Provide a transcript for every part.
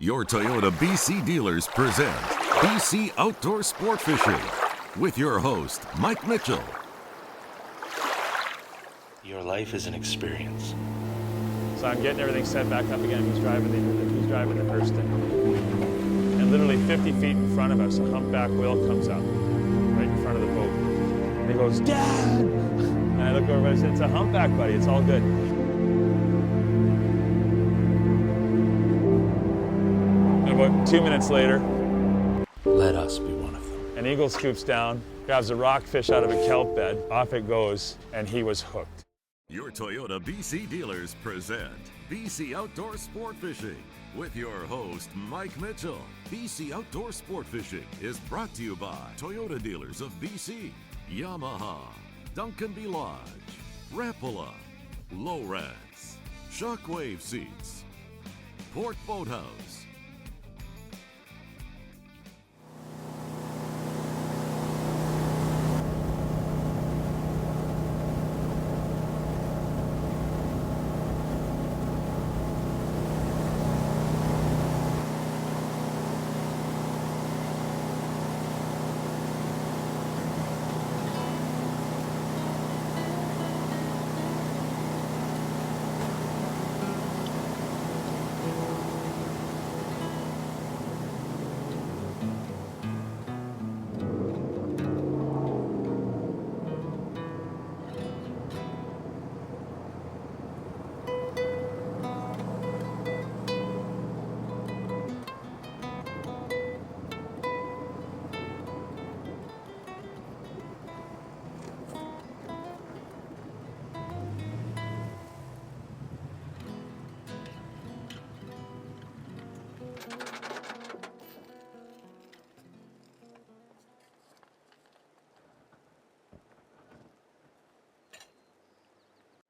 Your Toyota BC dealers present BC Outdoor Sport Fishing with your host, Mike Mitchell. Your life is an experience. So I'm getting everything set back up again. He's driving the Hurston. And literally 50 feet in front of us, a humpback whale comes up right in front of the boat. And he goes, "Dad!" And I look over and I said, "It's a humpback, buddy. It's all good." And about 2 minutes later, Let us be one of them. an eagle scoops down, grabs a rockfish out of a kelp bed, off it goes, and he was hooked. Your Toyota BC dealers present BC Outdoor Sport Fishing with your host, Mike Mitchell. BC Outdoor Sport Fishing is brought to you by Toyota dealers of BC, Yamaha, Duncan B. Lodge, Rapala, Lowrance, Shockwave Seats, Port Boathouse.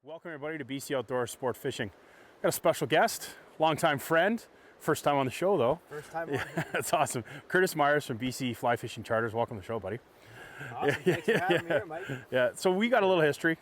Welcome everybody to BC Outdoor Sport Fishing. Got a special guest, longtime friend, first time on the show though. First time on. Yeah, that's awesome. Curtis Myers from BC Fly Fishing Charters. Welcome to the show, buddy. Awesome. Thanks for having me here, Mike. Yeah, so we got a little history.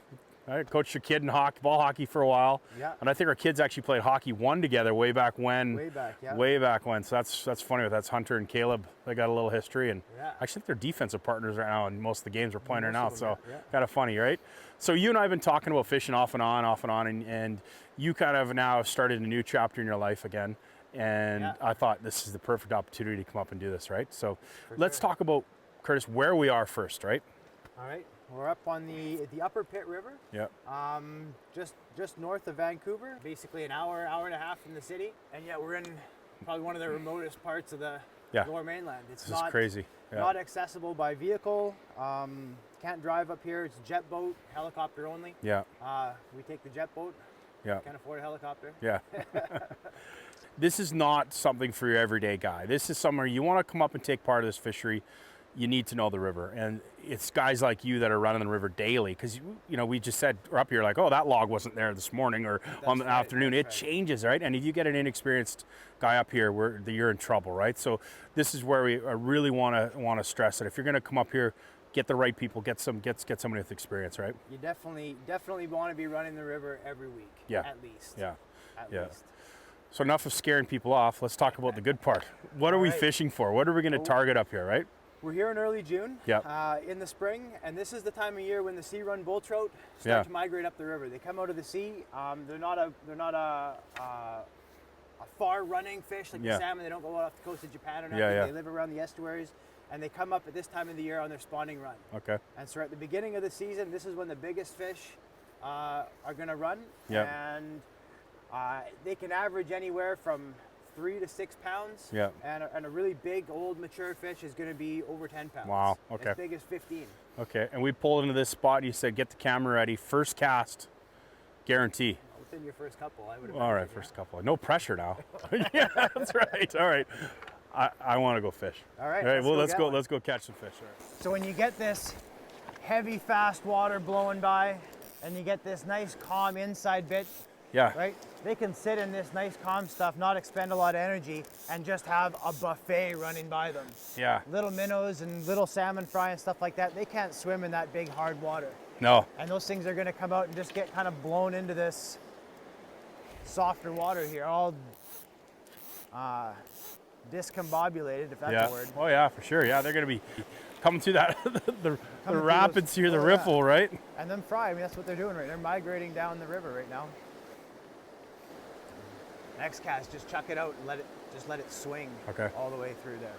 I coached a kid in ball hockey for a while. Yeah. And I think our kids actually played hockey one together way back when. Way back, yeah. Way back when. So that's funny. That's Hunter and Caleb. They got a little history, and Yeah. I think they're defensive partners right now, and most of the games we're playing right now. Most of them, So yeah. kind of funny, right? So you and I have been talking about fishing off and on, and you kind of now started a new chapter in your life again. And Yeah. I thought this is the perfect opportunity to come up and do this, right? So For let's sure. talk about, Curtis, where we are first, right? All right. We're up on the Upper Pitt River, Yeah. just north of Vancouver. Basically an hour and a half from the city, and yet we're in probably one of the remotest parts of the Yeah. Lower Mainland. It's This is crazy. Yeah. not accessible by vehicle. Can't drive up here. It's jet boat, helicopter only. Yeah. We take the jet boat. Yeah. Can't afford a helicopter. Yeah. This is not something for your everyday guy. This is somewhere you want to come up and take part of this fishery. You need to know the river, and it's guys like you that are running the river daily, because we just said we're up here like, oh, that log wasn't there this morning or on the right, afternoon. It that's right. changes, right? And if you get an inexperienced guy up here, you're in trouble, right? So this is where we really want to stress it. If you're going to come up here, get the right people, get somebody with experience, right? You definitely want to be running the river every week. Yeah. At least. Yeah. At Yeah. least. So enough of scaring people off. Let's talk about the good part. What are we right. fishing for? What are we going to target up here, right? We're here in early June, Yeah. in the spring, and this is the time of year when the sea run bull trout start Yeah. to migrate up the river. They come out of the sea. They're not a far running fish like Yeah. the salmon. They don't go out off the coast of Japan or nothing. Yeah, yeah. They live around the estuaries, and they come up at this time of the year on their spawning run. Okay. And so at the beginning of the season, this is when the biggest fish are going to run, Yeah. and they can average anywhere from 3 to 6 pounds. Yeah. And a really big, old, mature fish is going to be over 10 pounds. Wow, okay. As big as 15. Okay, and we pulled into this spot. You said, get the camera ready. First cast, guarantee. Within your first couple, I would All right, imagine, first couple. No pressure now. Yeah, that's right. All right. I want to go fish. All right, Well, let's go get one. Let's go catch some fish. All right. So when you get this heavy, fast water blowing by, and you get this nice, calm inside bit, Yeah. right? They can sit in this nice, calm stuff, not expend a lot of energy, and just have a buffet running by them. Yeah. Little minnows and little salmon fry and stuff like that, they can't swim in that big, hard water. No. And those things are going to come out and just get kind of blown into this softer water here, all discombobulated, if that's Yeah. a word. Oh yeah, for sure. Yeah, they're gonna be coming through that the through rapids those- here, the oh, yeah. riffle, right? And then fry. I mean, that's what they're doing right. They're migrating down the river right now. Next cast, just chuck it out and let it swing Okay. all the way through there.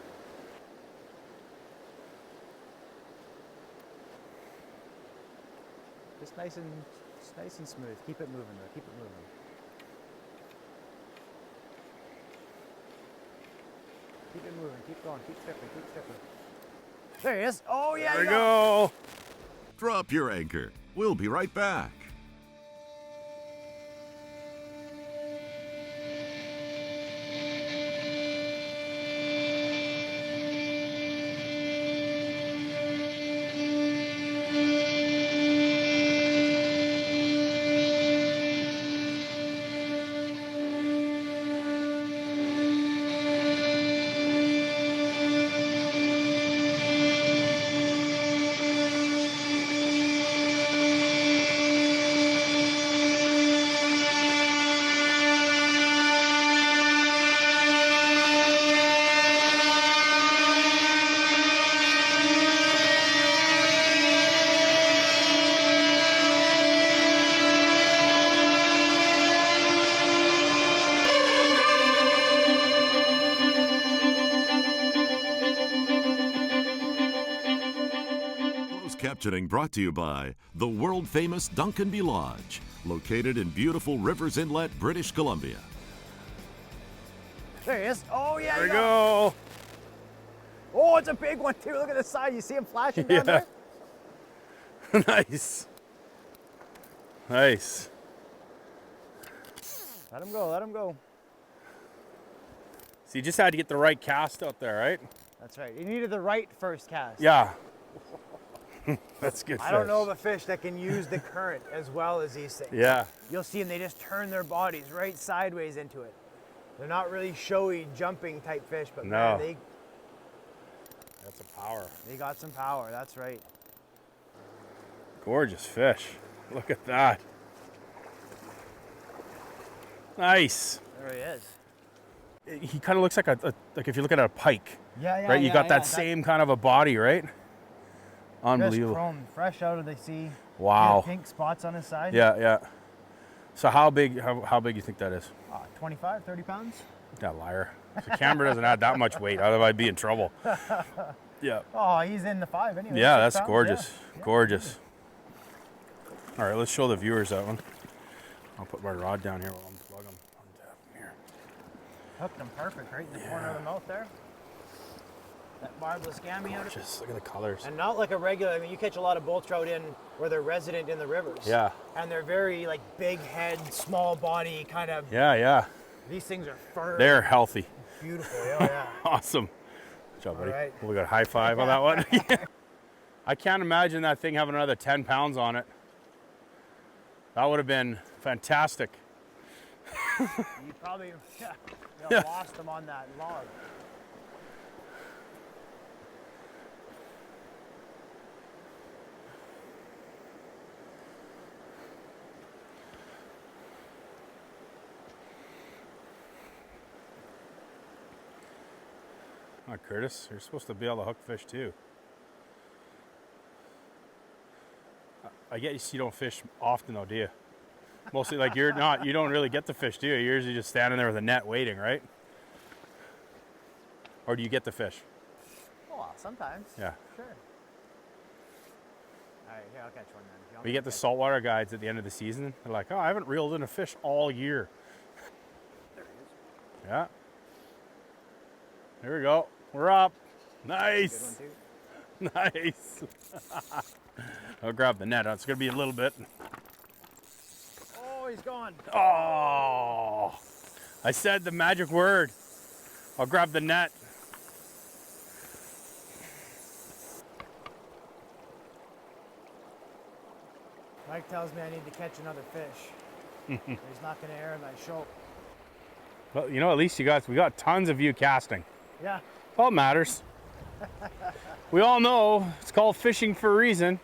Just nice and smooth. Keep it moving though. Keep it moving. Keep it moving. Keep going. Keep stripping. Keep stripping. There he is. Oh yeah. There we you got go. Drop your anchor. We'll be right back. Closed captioning brought to you by the world-famous Duncanby Lodge, located in beautiful Rivers Inlet, British Columbia. There he is. Oh yeah. There we you got him. go. Oh, it's a big one too. Look at the side. You see him flashing down Yeah. there? Nice. Nice. Let him go. Let him go. So you just had to get the right cast out there, right? That's right. You needed the right first cast. Yeah. That's good. I don't know of fish. a fish that can use the current as well as these things. Yeah. You'll see them, they just turn their bodies right sideways into it. They're not really showy jumping type fish, but No. man, That's a power. they got some power. That's right. Gorgeous fish. Look at that. Nice. There he is. He kind of looks like like if you look at a pike, Yeah, yeah. right? You yeah, got that yeah. same kind of a body, right? Just Unbelievable. chrome, fresh out of the sea. Wow. Pink spots on his side. Yeah, yeah. So how big you think that is? 25, 30 pounds. That liar. The camera doesn't add that much weight, otherwise I'd be in trouble. Yeah. Oh, he's in the 5 anyway. Yeah, 6 that's pounds, gorgeous. yeah. Gorgeous. All right, let's show the viewers that one. I'll put my rod down here while I'm plug them on tap here. Hooked him perfect right in the corner of the mouth there. That barbless gammy out of it. Just look at the colors. And not like a regular, I mean, you catch a lot of bull trout in where they're resident in the rivers. Yeah. And they're very like big head, small body kind of, Yeah, yeah. these things are firm. They're healthy. Beautiful, yeah. Awesome. Good job, buddy. All right. We got a high five on that one. I can't imagine that thing having another 10 pounds on it. That would have been fantastic. You probably lost them on that log. Come on, Curtis. You're supposed to be able to hook fish too. I guess you don't fish often though, do you? Mostly like you don't really get the fish, do you? You're usually just standing there with a net waiting, right? Or do you get the fish? Oh, sometimes. Yeah. Sure. All right, here, I'll catch one then. We get the saltwater guides at the end of the season. They're like, oh, I haven't reeled in a fish all year. There he is. Yeah. There we go. We're up. Good Nice. one too. Nice. I'll grab the net. It's going to be a little bit. Oh, he's gone. Oh, I said the magic word. I'll grab the net. Mike tells me I need to catch another fish. He's not going to air my show. Well, you know, at least we got tons of you casting. Yeah. All that matters. We all know it's called fishing for a reason.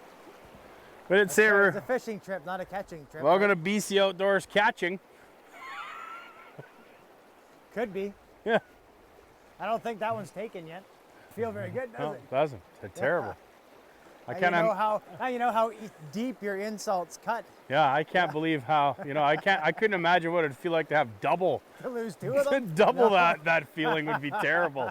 But it's It's we're a fishing trip, not a catching trip. welcome to BC Outdoors Catching. Could be. Yeah. I don't think that one's taken yet. Feel very good, does No, it? it doesn't. It's terrible. I Now can't. now you know how deep your insults cut Yeah, I can't believe how. I couldn't imagine what it'd feel like to have double. to lose 2 of them. Double that feeling would be terrible.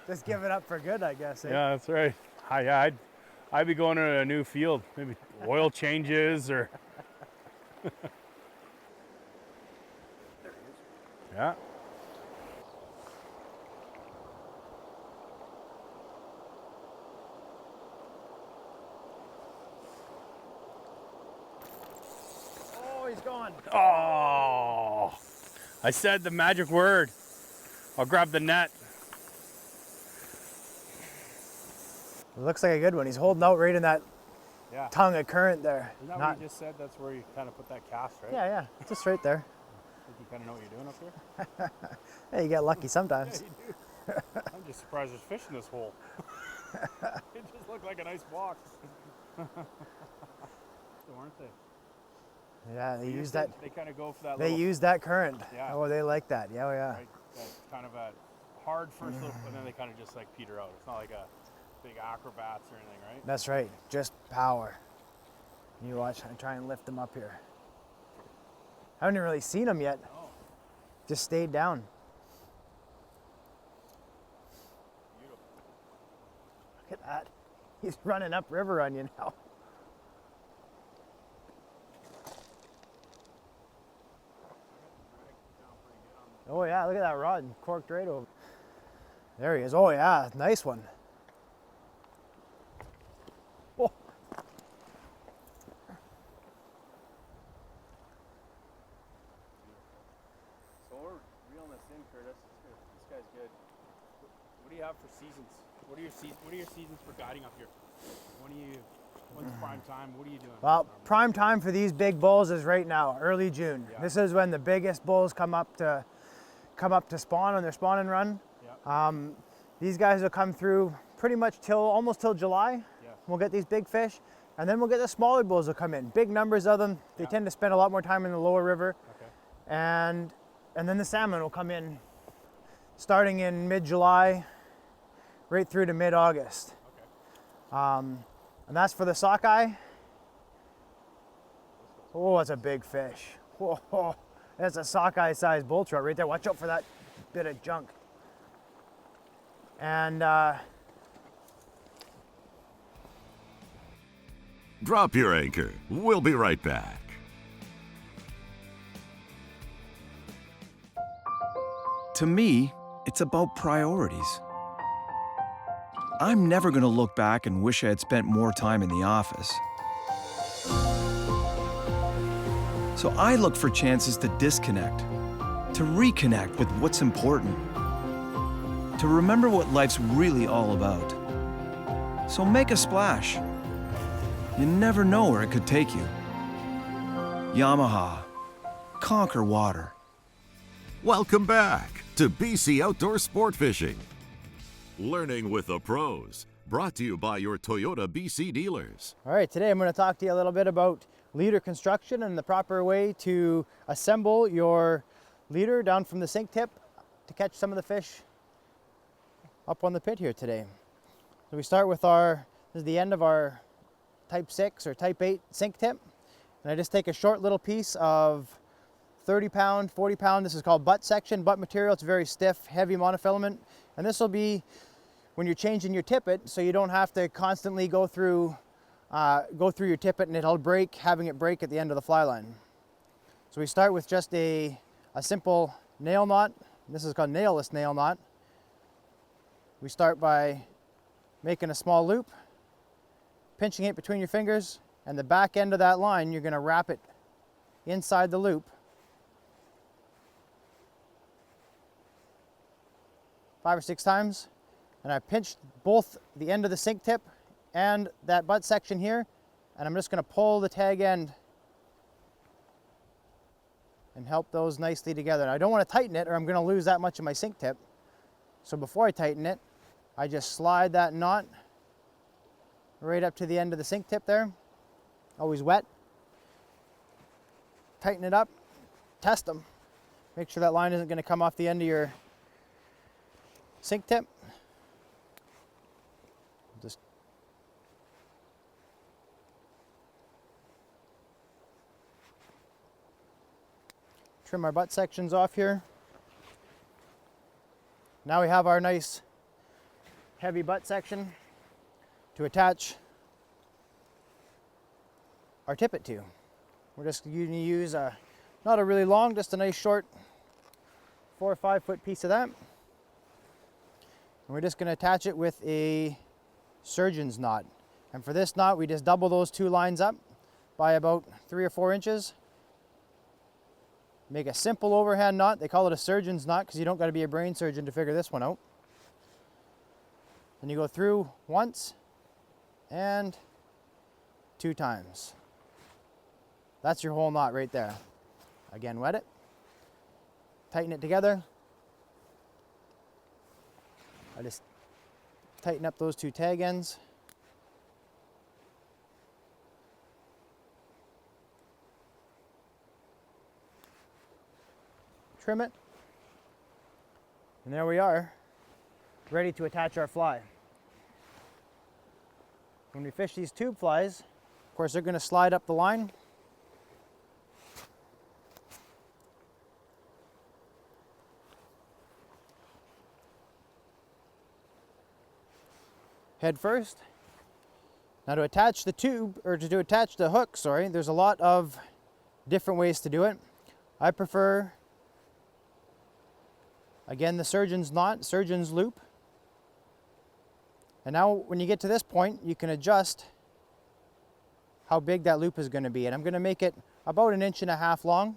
Just give it up for good, I guess. Eh? Yeah, that's right. I'd be going to a new field, maybe oil changes or. Yeah. Oh, he's gone. Oh, I said the magic word. I'll grab the net. It looks like a good one. He's holding out right in that Yeah. tongue of current there. Isn't that what you just said? That's where you kind of put that cast, right? Yeah, just right there. I think you kind of know what you're doing up here. Hey, you get lucky sometimes. Yeah, you do. I'm just surprised there's fish in this hole. It just looked like a nice box. Aren't they? Yeah, they use that. They kind of go for that. They little, use that current. Yeah. Oh, they like that. Yeah, right, that kind of a hard first little, and then they kind of just like peter out. It's not like a big acrobats or anything, right? That's right. Just power. You watch. I try and lift them up here. I haven't really seen them yet. Oh, Just stayed down. beautiful. Look at that. He's running up river on you now. Oh yeah, look at that rod, corked right over. There he is. Oh yeah, nice one. Oh. So we're reeling this in, Curtis. This guy's good. What do you have for seasons? What are your seasons for guiding up here? When's prime time? What are you doing? Well, prime time for these big bulls is right now, early June. Yeah. This is when the biggest bulls come up to spawn on their spawn and run. Yeah. These guys will come through pretty much almost till July. Yeah. We'll get these big fish, and then we'll get the smaller bulls will come in. Big numbers of them. They Yeah. tend to spend a lot more time in the lower river, Okay. and then the salmon will come in, starting in mid-July, right through to mid-August. Okay. And that's for the sockeye. Oh, that's a big fish. Whoa, that's a sockeye-sized bull trout right there. Watch out for that bit of junk. And Drop your anchor. We'll be right back. To me, it's about priorities. I'm never going to look back and wish I had spent more time in the office. So I look for chances to disconnect, to reconnect with what's important, to remember what life's really all about. So make a splash. You never know where it could take you. Yamaha. Conquer water. Welcome back to BC Outdoor Sport Fishing. Learning with the pros. Brought to you by your Toyota BC dealers. all right, today I'm going to talk to you a little bit about leader construction and the proper way to assemble your leader down from the sink tip to catch some of the fish up on the pit here today. So we start with this is the end of our type 6 or type 8 sink tip. And I just take a short little piece of 30 pound, 40 pound, this is called butt section, butt material. It's very stiff, heavy monofilament. And this will be when you're changing your tippet, so you don't have to constantly go through your tippet and it'll break, having it break at the end of the fly line. So we start with just a simple nail knot. This is called nailless nail knot. We start by making a small loop, pinching it between your fingers, and the back end of that line, you're gonna wrap it inside the loop. 5 or 6 times, and I pinched both the end of the sink tip and that butt section here, and I'm just going to pull the tag end and help those nicely together. And I don't want to tighten it or I'm going to lose that much of my sink tip. So before I tighten it, I just slide that knot right up to the end of the sink tip there, always wet. tighten it up, test them. Make sure that line isn't going to come off the end of your sink tip. Just trim our butt sections off here. Now we have our nice heavy butt section to attach our tippet to. We're just going to use not a really long, just a nice short 4 or 5 foot piece of that. And we're just going to attach it with a surgeon's knot. And for this knot, we just double those 2 lines up by about 3 or 4 inches. Make a simple overhand knot. They call it a surgeon's knot because you don't got to be a brain surgeon to figure this one out. Then you go through once and 2 times. That's your whole knot right there. Again, wet it, tighten it together. I just tighten up those 2 tag ends. Trim it. And there we are, ready to attach our fly. When we fish these tube flies, of course, they're going to slide up the line. Head first. Now to attach the tube, or to attach the hook, sorry, there's a lot of different ways to do it. I prefer, again, the surgeon's knot, surgeon's loop. And now when you get to this point, you can adjust how big that loop is going to be. And I'm going to make it about 1.5 inches long.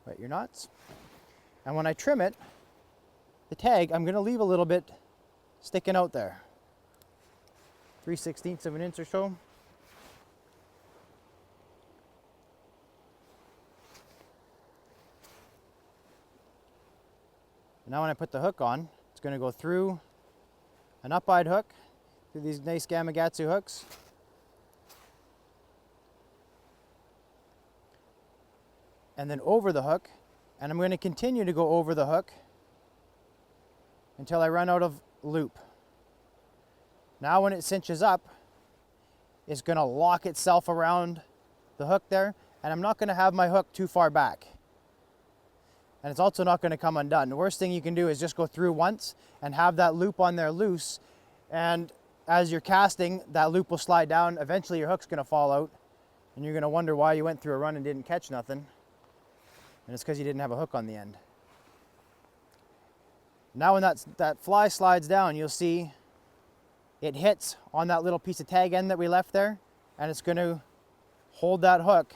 Wet your knots. And when I trim it, the tag, I'm going to leave a little bit sticking out there. 3/16 of an inch or so. And now when I put the hook on, it's going to go through an up-eyed hook, through these nice Gamakatsu hooks. And then over the hook, and I'm going to continue to go over the hook until I run out of loop. Now when it cinches up, it's going to lock itself around the hook there, and I'm not going to have my hook too far back. And it's also not going to come undone. The worst thing you can do is just go through once and have that loop on there loose, and as you're casting, that loop will slide down. Eventually your hook's going to fall out, and you're going to wonder why you went through a run and didn't catch nothing. And it's because you didn't have a hook on the end. Now when that fly slides down, you'll see it hits on that little piece of tag end that we left there, and it's going to hold that hook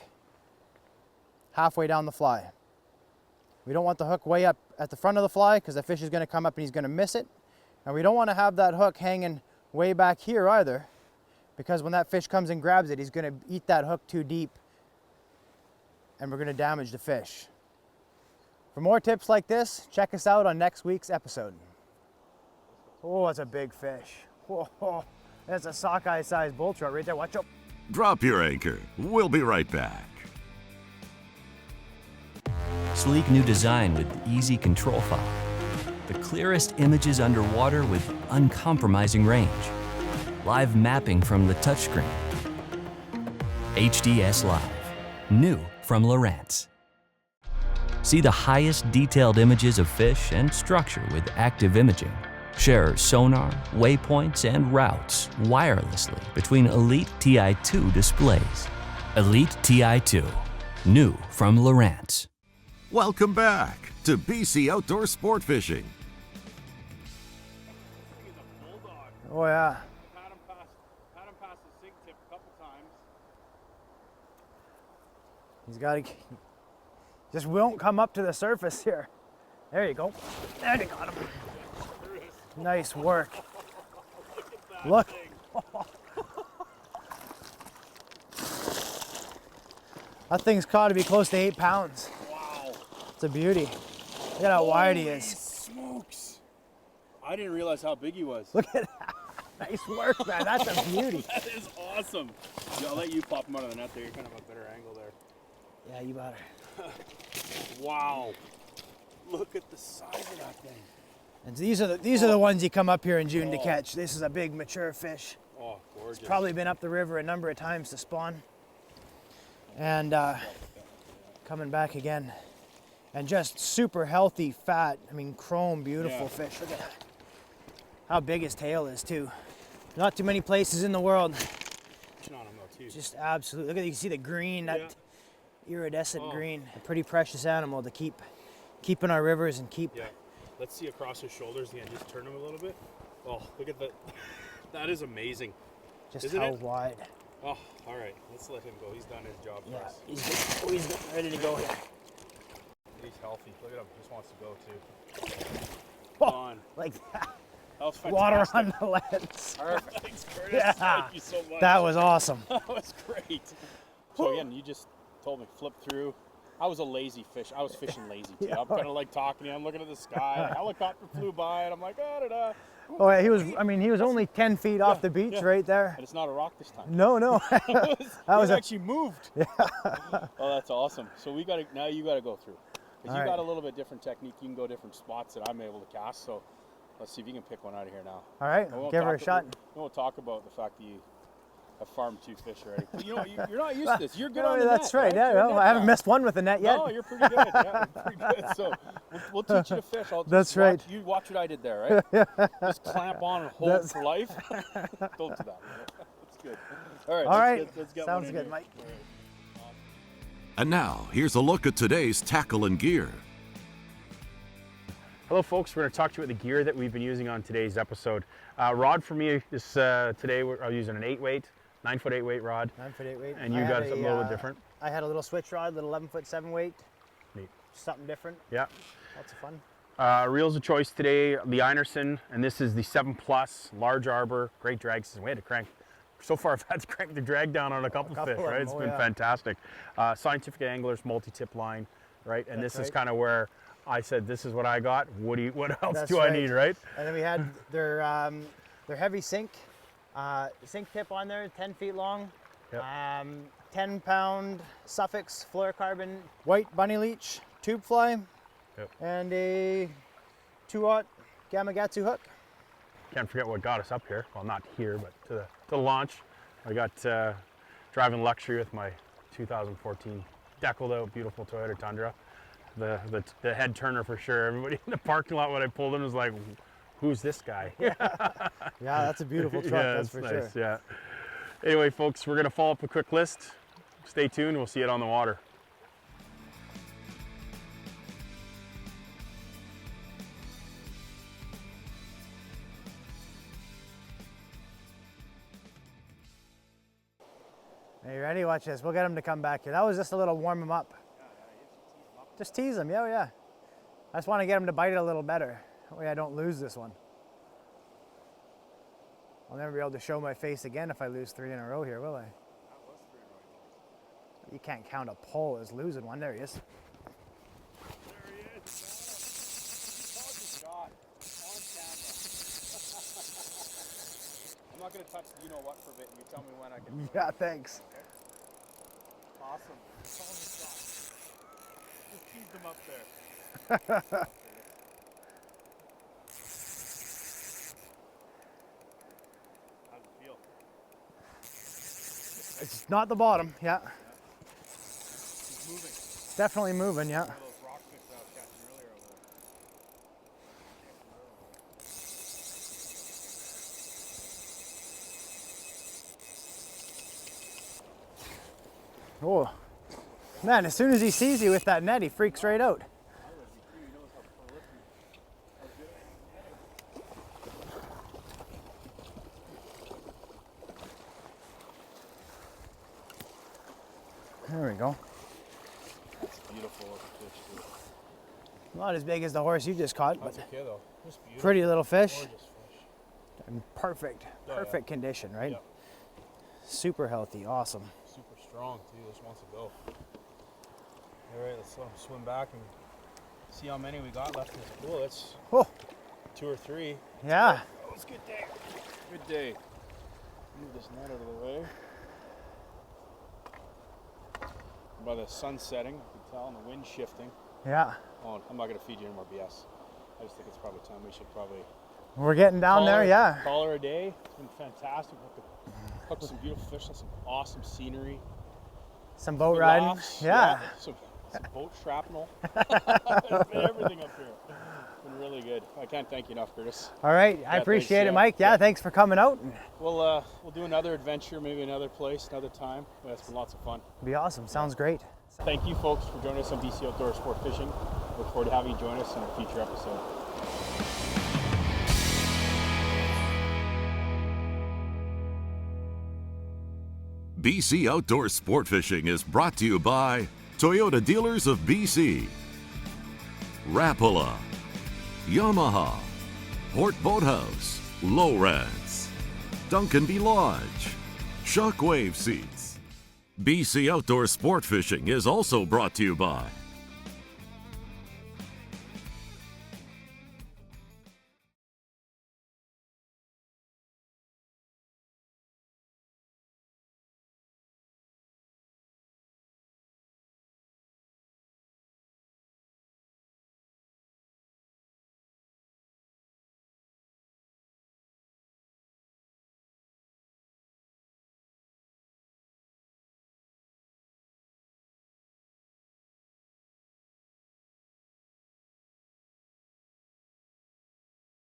halfway down the fly. We don't want the hook way up at the front of the fly because the fish is going to come up and he's going to miss it. And we don't want to have that hook hanging way back here either, because when that fish comes and grabs it, he's going to eat that hook too deep and we're going to damage the fish. For more tips like this, check us out on next week's episode. Oh, that's a big fish. Whoa, that's a sockeye-sized bull trout right there. Watch out. Drop your anchor. We'll be right back. Sleek new design with easy control file. The clearest images underwater with uncompromising range. Live mapping from the touchscreen. HDS Live. New from Lowrance. See the highest detailed images of fish and structure with active imaging. Share sonar, waypoints, and routes wirelessly between Elite TI2 displays. Elite TI2. New from Lowrance. Welcome back to BC Outdoor Sport Fishing. Oh yeah. Had him pass the sink tip a couple times. He's got to, just won't come up to the surface here. There you go. There you got him. Nice work. Look. That thing's got to be close to 8 pounds. Wow. It's a beauty. Look at how wide he is. Smokes. I didn't realize how big he was. Look at that. Nice work, man. That's a beauty. That is awesome. Yeah, I'll let you pop him out of the net there. You're kind of a better angle there. Yeah, you better. Wow. Look at the size of that thing. And these are the ones you come up here in June to catch. This is a big mature fish. Oh, gorgeous. It's probably been up the river a number of times to spawn. And coming back again. And just super healthy, fat, I mean chrome, beautiful fish. Look at that. How big his tail is too. Not too many places in the world. Just absolutely, look at, you can see the green, that iridescent green. A pretty precious animal to keep in our rivers and keep. Yeah. Let's see across his shoulders again. Just turn him a little bit. Oh, look at that. That is amazing. Just Isn't how it? wide. Oh, all right. Let's let him go. He's done his job for us. He's ready to go here. He's healthy. Look at him. Just wants to go too. Oh, Come on. like that. That was fantastic. Water on the lens. Perfect. Thanks, Curtis. Yeah. Thank you so much. That was awesome. That was great. So again, you just told me flip through. I was a lazy fish. I was fishing lazy too. I'm kind of like talking to you. I'm looking at the sky. A helicopter flew by, and I'm like, da. Oh, yeah, he was only 10 feet off the beach right there. And it's not a rock this time. No. That was actually moved. Yeah. Oh, that's awesome. So now you got to go through. Because you got a little bit different technique. You can go different spots that I'm able to cast. So let's see if you can pick one out of here now. All right, give her a shot. We won't talk about the fact that you have farmed 2 fish already. But you know, you're not used to this. You're good on the That's net. right. Yeah, no, I haven't missed one with a net yet. No, you're pretty good. Yeah, pretty good. So we'll teach you to fish. That's right. You watch what I did there, right? Just clamp on and hold for life. Don't do that. That's good. All right. Let's get Sounds one in good, here. Mike. And now, here's a look at today's tackle and gear. Hello folks, we're going to talk to you about the gear that we've been using on today's episode. Rod for me is today I'm using an 8-weight, 9-foot 8-weight rod. 9-foot 8-weight. And you got something a little bit different. I had a little switch rod, little 11-foot 7-weight. Neat. Something different. Yeah. Lots of fun. Reels of choice today, the Einerson, and this is the 7 Plus, large arbor, great drag system. We had to crank. So far I've had to crank the drag down on a couple fish, right? It's been fantastic. Scientific Anglers, multi-tip line, right? And this is kind of where I said, this is what I got. What else do I need, right? And then we had their heavy sink tip on there, 10 feet long. Yep. 10-pound Suffix fluorocarbon white bunny leech tube fly. Yep. And a 2-aught Gamakatsu hook. Can't forget what got us up here. Well, not here, but to the launch. I got driving luxury with my 2014 deckled out beautiful Toyota Tundra. The head turner for sure. Everybody in the parking lot when I pulled in was like, who's this guy? Yeah, that's a beautiful truck, that's for nice, sure. Yeah. Anyway, folks, we're going to follow up a quick list. Stay tuned. We'll see it on the water. Are you ready? Watch this. We'll get him to come back here. That was just a little warm him up. Just tease him. Yeah. I just want to get him to bite it a little better. That way I don't lose this one. I'll never be able to show my face again if I lose 3 in a row here, will I? You can't count a pull as losing one. There he is. There he is. Shot on camera. I'm not going to touch the you-know-what for a bit. You tell me when I can. Yeah, thanks. Okay. Awesome. Just teased him up there. How's it feel? It's not the bottom, yeah. It's moving. It's definitely moving, yeah. Those rockfish that I was catching earlier over there. Oh, man, as soon as he sees you with that net, he freaks right out. There we go. That's beautiful fish, too. Not as big as the horse you just caught, but That's okay, though. Just beautiful. pretty little fish. Gorgeous fish. And perfect condition, right? Yeah. Super healthy, awesome. Super strong, too. Just wants to go. All right, let's let him swim back and see how many we got left in this pool. That's 2 or 3. Yeah. That was a good day. Good day. Move this net out of the way. by the sun setting, you can tell, and the wind shifting. Yeah. Oh, I'm not going to feed you any more BS. I just think it's probably time we should probably We're getting down there, yeah. call her a day. It's been fantastic. Hooked some beautiful fish, some awesome scenery. Some boat Good riding. laughs, Yeah. Some boat shrapnel. It's been everything up here. It's been really good. I can't thank you enough, Curtis. All right. I thanks, appreciate it, yeah. Mike. Yeah, thanks for coming out. We'll do another adventure, maybe another place, another time. Yeah, it's been lots of fun. Be awesome. Sounds great. Thank you, folks, for joining us on BC Outdoor Sport Fishing. Look forward to having you join us in a future episode. BC Outdoor Sport Fishing is brought to you by Toyota Dealers of BC, Rapala, Yamaha, Port Boathouse, Lowrance, Duncan B. Lodge, Shockwave Seats. BC Outdoor Sport Fishing is also brought to you by